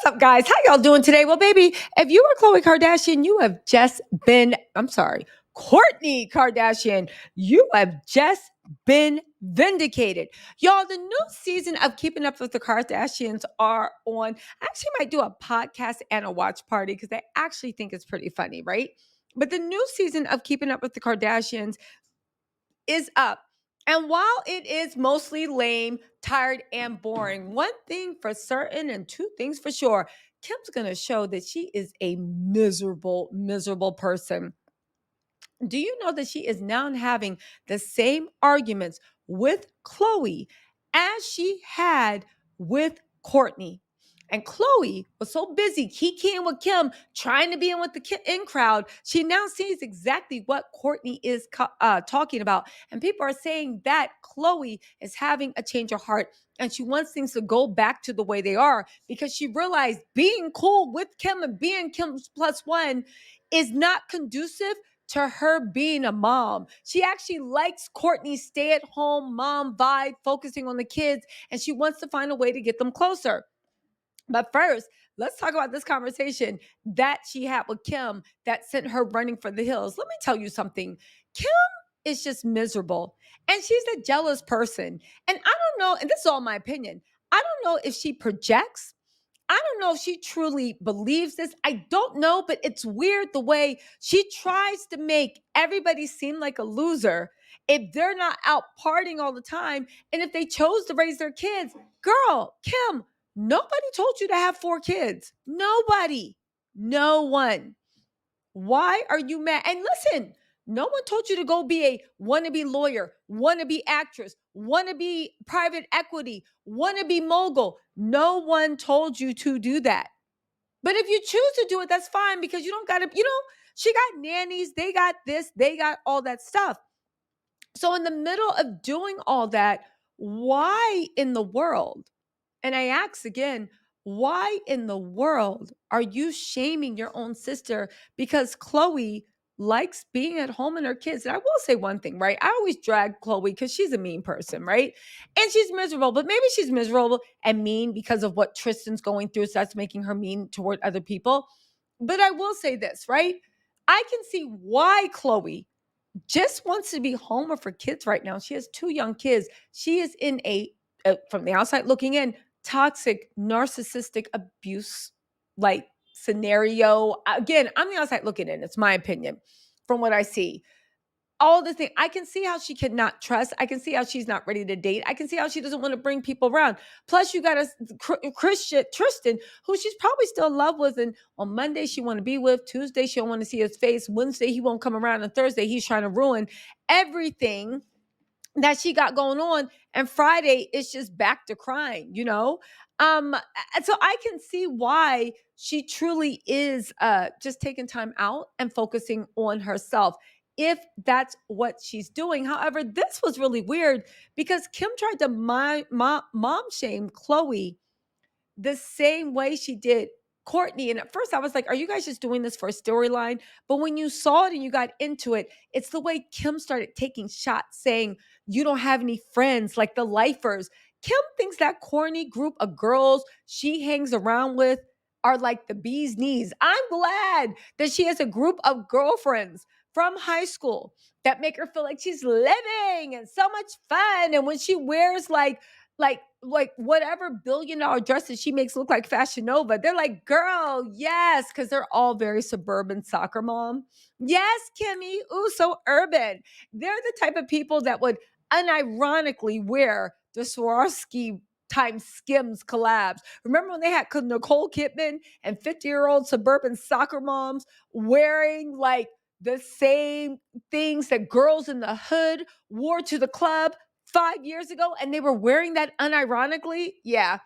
What's up, guys? How y'all doing today? Well, baby, if you were Khloe Kardashian, you have just been, I'm sorry, Kourtney Kardashian, you have just been vindicated. Y'all, the new season of Keeping Up with the Kardashians are on. I actually might do a podcast and a watch party because I actually think it's pretty funny, right? But the new season of Keeping Up with the Kardashians is up. And while it is mostly lame, tired, and boring, one thing for certain and two things for sure, Kim's going to show that she is a miserable, miserable person. Do you know that she is now having the same arguments with Khloe as she had with Kourtney? And Khloe was so busy kikiing with Kim, trying to be in with the in crowd, she now sees exactly what Kourtney is talking about. And people are saying that Khloe is having a change of heart and she wants things to go back to the way they are because she realized being cool with Kim and being Kim's plus one is not conducive to her being a mom. She actually likes Kourtney's stay-at-home mom vibe, focusing on the kids, and she wants to find a way to get them closer. But first, let's talk about this conversation that she had with Kim that sent her running for the hills. Let me tell you something. Kim is just miserable, and she's a jealous person. And I don't know, and this is all my opinion. I don't know if she projects. I don't know if she truly believes this. I don't know, but it's weird the way she tries to make everybody seem like a loser if they're not out partying all the time. And if they chose to raise their kids, girl, Kim, nobody told you to have 4 kids. Nobody. No one. Why are you mad? And listen, no one told you to go be a wannabe lawyer, wannabe actress, wannabe private equity, wannabe mogul. No one told you to do that. But if you choose to do it, that's fine because you don't got to, she got nannies, they got this, they got all that stuff. So, in the middle of doing all that, why in the world? And I ask again, why in the world are you shaming your own sister because Khloe likes being at home and her kids? And I will say one thing, right? I always drag Khloe because she's a mean person, right? And she's miserable, but maybe she's miserable and mean because of what Tristan's going through. So that's making her mean toward other people. But I will say this, right? I can see why Khloe just wants to be home with her kids right now. She has 2 young kids. She is in from the outside looking in, toxic, narcissistic abuse like scenario. Again, I'm the outside looking in. It's my opinion from what I see. All the things I can see how she cannot trust. I can see how she's not ready to date. I can see how she doesn't want to bring people around. Plus, you got a Christian Tristan, who she's probably still in love with, and on Monday she want to be with. Tuesday she don't want to see his face. Wednesday he won't come around, and Thursday he's trying to ruin everything that she got going on. And Friday it's just back to crying. And so I can see why she truly is just taking time out and focusing on herself if that's what she's doing. However, this was really weird because Kim tried to mom shame Khloe the same way she did Kourtney. And at first I was like, are you guys just doing this for a storyline? But when you saw it and you got into it, it's the way Kim started taking shots saying, you don't have any friends like the lifers. Kim thinks that corny group of girls she hangs around with are like the bee's knees. I'm glad that she has a group of girlfriends from high school that make her feel like she's living and so much fun. And when she wears like whatever $1 billion dresses she makes look like Fashion Nova, they're like, girl, yes, because they're all very suburban soccer mom. Yes, Kimmy, ooh, so urban. They're the type of people that would unironically wear the Swarovski times Skims collabs. Remember when they had Nicole Kidman and 50-year-old suburban soccer moms wearing like the same things that girls in the hood wore to the club 5 years ago, and they were wearing that unironically? Yeah.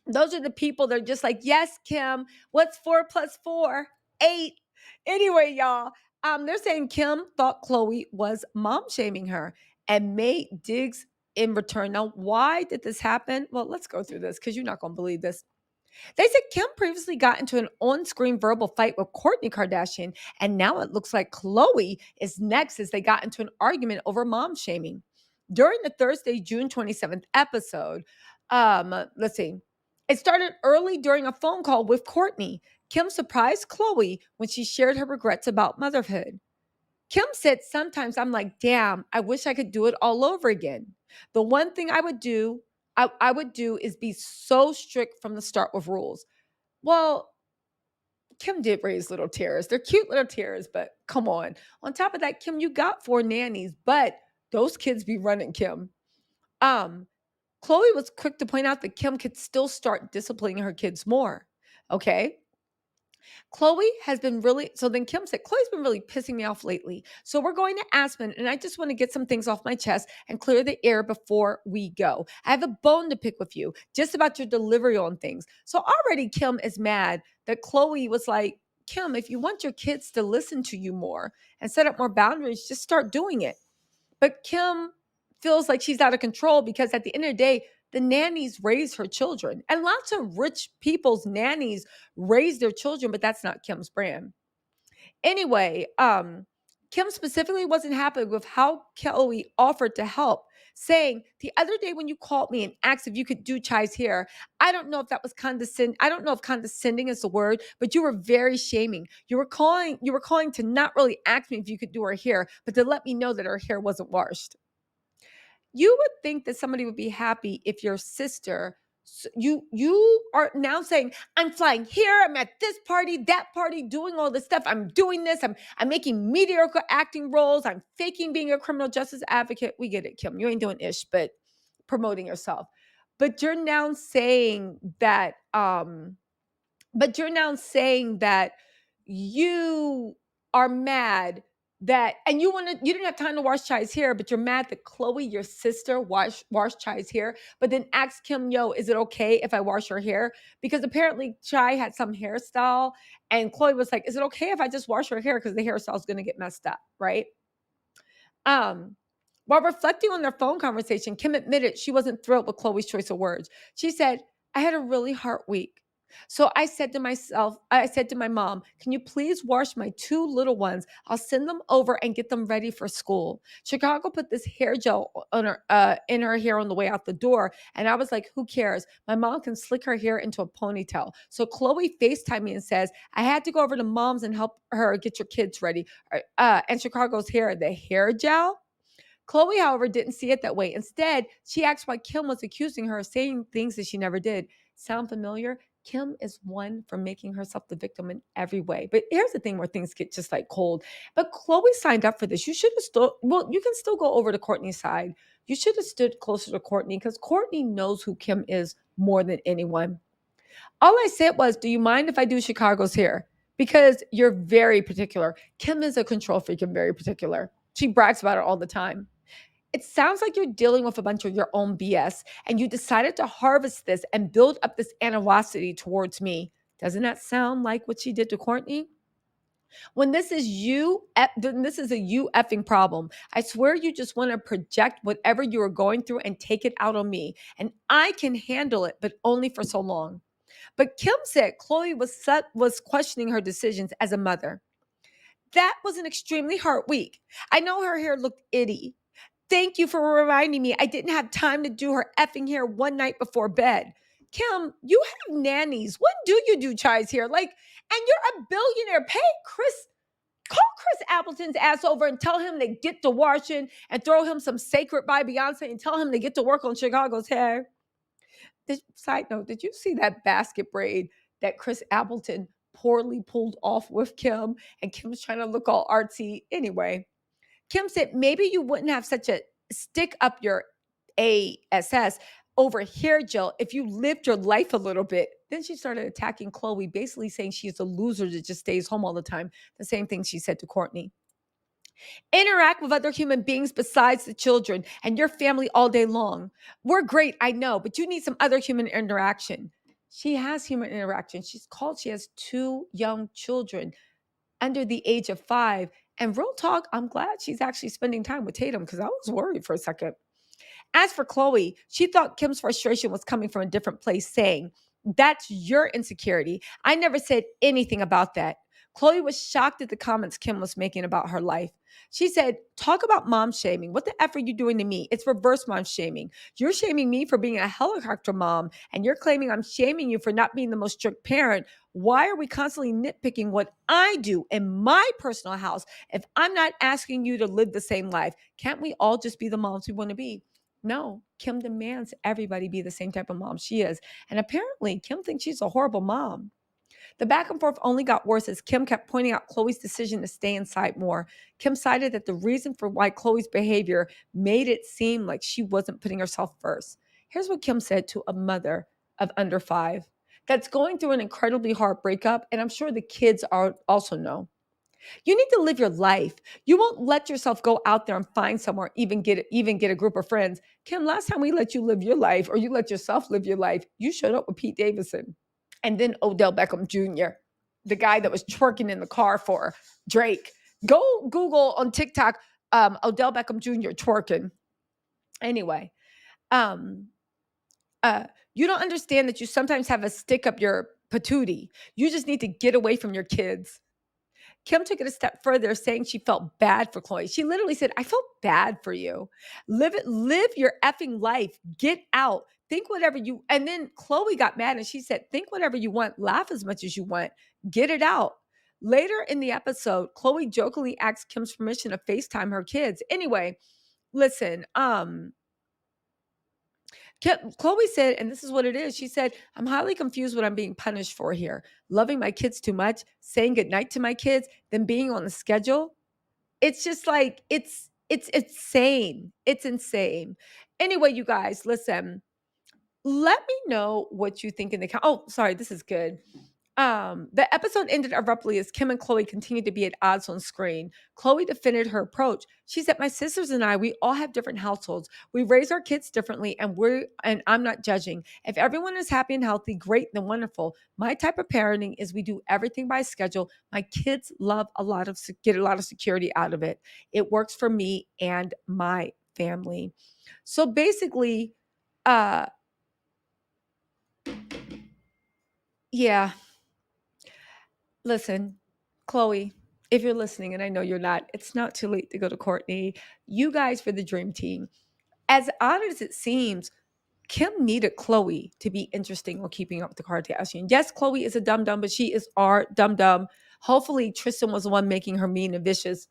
Those are the people that are just like, yes, Kim, what's 4 plus 4? 8. Anyway, y'all, they're saying Kim thought Khloe was mom shaming her and made digs in return. Now, why did this happen? Well, let's go through this because you're not going to believe this. They said Kim previously got into an on-screen verbal fight with Kourtney Kardashian, and now it looks like Khloe is next as they got into an argument over mom shaming. During the Thursday, June 27th episode, let's see. It started early during a phone call with Kourtney. Kim surprised Khloe when she shared her regrets about motherhood. Kim said, sometimes I'm like, damn, I wish I could do it all over again. The one thing I would do is be so strict from the start with rules. Well, Kim did raise little tears. They're cute little tears, but come on. On top of that, Kim, you got 4 nannies, but those kids be running, Kim. Um, Khloe was quick to point out that Kim could still start disciplining her kids more. Okay. Khloe has been really, so then Kim said, Khloe's been really pissing me off lately. So we're going to Aspen, and I just want to get some things off my chest and clear the air before we go. I have a bone to pick with you just about your delivery on things. So already Kim is mad that Khloe was like, Kim, if you want your kids to listen to you more and set up more boundaries, just start doing it. But Kim feels like she's out of control because at the end of the day, the nannies raise her children. And lots of rich people's nannies raise their children, but that's not Kim's brand. Anyway, Kim specifically wasn't happy with how Khloe offered to help, saying, the other day when you called me and asked if you could do Chai's hair, I don't know if that was condescending. I don't know if condescending is the word, but you were very shaming. You were calling to not really ask me if you could do her hair, but to let me know that her hair wasn't washed. You would think that somebody would be happy if your sister, you are now saying, I'm flying here, I'm at this party, that party, doing all this stuff, I'm doing this, I'm making mediocre acting roles, I'm faking being a criminal justice advocate. We get it, Kim, you ain't doing ish but promoting yourself. But you're now saying that you are mad that, and you didn't have time to wash Chai's hair, but you're mad that Khloe, your sister, washed Chai's hair, but then ask Kim, yo, is it okay if I wash her hair? Because apparently Chai had some hairstyle, and Khloe was like, is it okay if I just wash her hair? Because the hairstyle is going to get messed up, right? Um, while reflecting on their phone conversation, Kim admitted she wasn't thrilled with Khloe's choice of words. She said, I had a really hard week. So I said to my mom, can you please wash my 2 little ones? I'll send them over and get them ready for school. Chicago put this hair gel on in her hair on the way out the door. And I was like, who cares? My mom can slick her hair into a ponytail. So Khloe FaceTimed me and says, I had to go over to mom's and help her get your kids ready. And Chicago's hair, the hair gel. Khloe, however, didn't see it that way. Instead, she asked why Kim was accusing her of saying things that she never did. Sound familiar? Kim is one for making herself the victim in every way. But here's the thing where things get just like cold. But Khloe signed up for this. You should have still, well, you can still go over to Kourtney's side. You should have stood closer to Kourtney because Kourtney knows who Kim is more than anyone. All I said was, do you mind if I do Chicago's hair? Because you're very particular. Kim is a control freak and very particular. She brags about it all the time. It sounds like you're dealing with a bunch of your own BS and you decided to harvest this and build up this animosity towards me. Doesn't that sound like what she did to Kourtney? When this is then this is a you effing problem. I swear you just want to project whatever you are going through and take it out on me. And I can handle it, but only for so long. But Kim said Khloe was questioning her decisions as a mother. That was an extremely hard week. I know her hair looked itty. Thank you for reminding me. I didn't have time to do her effing hair one night before bed. Kim, you have nannies. When do you do Chai's hair? Like, and you're a billionaire. Call Chris Appleton's ass over and tell him to get to washing and throw him some Sacred by Beyonce and tell him to get to work on Chicago's hair. Side note, did you see that basket braid that Chris Appleton poorly pulled off with Kim? And Kim's trying to look all artsy. Anyway, Kim said maybe you wouldn't have such a stick up your ass over hair gel if you lived your life a little bit. Then she started attacking Khloe, basically saying she's a loser that just stays home all the time. The same thing she said to Kourtney. Interact with other human beings besides the children and your family all day long. We're great, I know, but you need some other human interaction. She has human interaction. She has 2 young children under the age of 5. And real talk, I'm glad she's actually spending time with Tatum because I was worried for a second. As for Khloe, she thought Kim's frustration was coming from a different place, saying, that's your insecurity. I never said anything about that. Khloe was shocked at the comments Kim was making about her life. She said, talk about mom shaming. What the F are you doing to me? It's reverse mom shaming. You're shaming me for being a helicopter mom, and you're claiming I'm shaming you for not being the most strict parent. Why are we constantly nitpicking what I do in my personal house if I'm not asking you to live the same life? Can't we all just be the moms we want to be? No, Kim demands everybody be the same type of mom she is. And apparently, Kim thinks she's a horrible mom. The back and forth only got worse as Kim kept pointing out Khloe's decision to stay inside more. Kim cited that the reason for why Khloe's behavior made it seem like she wasn't putting herself first. Here's what Kim said to a mother of under 5 that's going through an incredibly hard breakup, and I'm sure the kids are also know. You need to live your life. You won't let yourself go out there and find somewhere, even get a group of friends. Kim, last time we let you live your life, or you let yourself live your life, you showed up with Pete Davidson. And then Odell Beckham Jr., the guy that was twerking in the car for Drake. Go Google on TikTok, Odell Beckham Jr. twerking. Anyway, um, you don't understand that you sometimes have a stick up your patootie. You just need to get away from your kids. Kim took it a step further, saying she felt bad for Khloe. She literally said, I felt bad for you. Live your effing life. Get out. Think whatever you, and then Khloe got mad and she said, think whatever you want, laugh as much as you want, get it out. Later in the episode, Khloe jokingly asked Kim's permission to FaceTime her kids. Anyway, listen, Khloe said, and this is what it is. She said, I'm highly confused what I'm being punished for here. Loving my kids too much, saying goodnight to my kids, then being on the schedule. It's just like, it's insane. It's insane. Anyway, you guys, listen, let me know what you think in the Oh, sorry, this is good. The episode ended abruptly as Kim and Khloe continued to be at odds on screen. Khloe defended her approach. She said, my sisters and I, we all have different households. We raise our kids differently, and I'm not judging. If everyone is happy and healthy, great, then wonderful. My type of parenting is we do everything by schedule. My kids love get a lot of security out of it. It works for me and my family. So basically, yeah. Listen, Khloe, if you're listening, and I know you're not, it's not too late to go to Kourtney. You guys for the dream team. As odd as it seems, Kim needed Khloe to be interesting on Keeping Up with the Kardashians. Yes, Khloe is a dum dum, but she is our dum dum. Hopefully, Tristan was the one making her mean and vicious.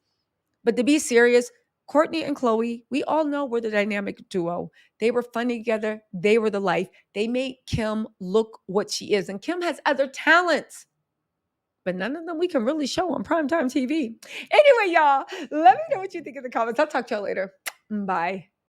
But to be serious, Kourtney and Khloe, we all know we're the dynamic duo. They were funny together. They were the life. They made Kim look what she is. And Kim has other talents, but none of them we can really show on primetime TV. Anyway, y'all, let me know what you think in the comments. I'll talk to y'all later. Bye.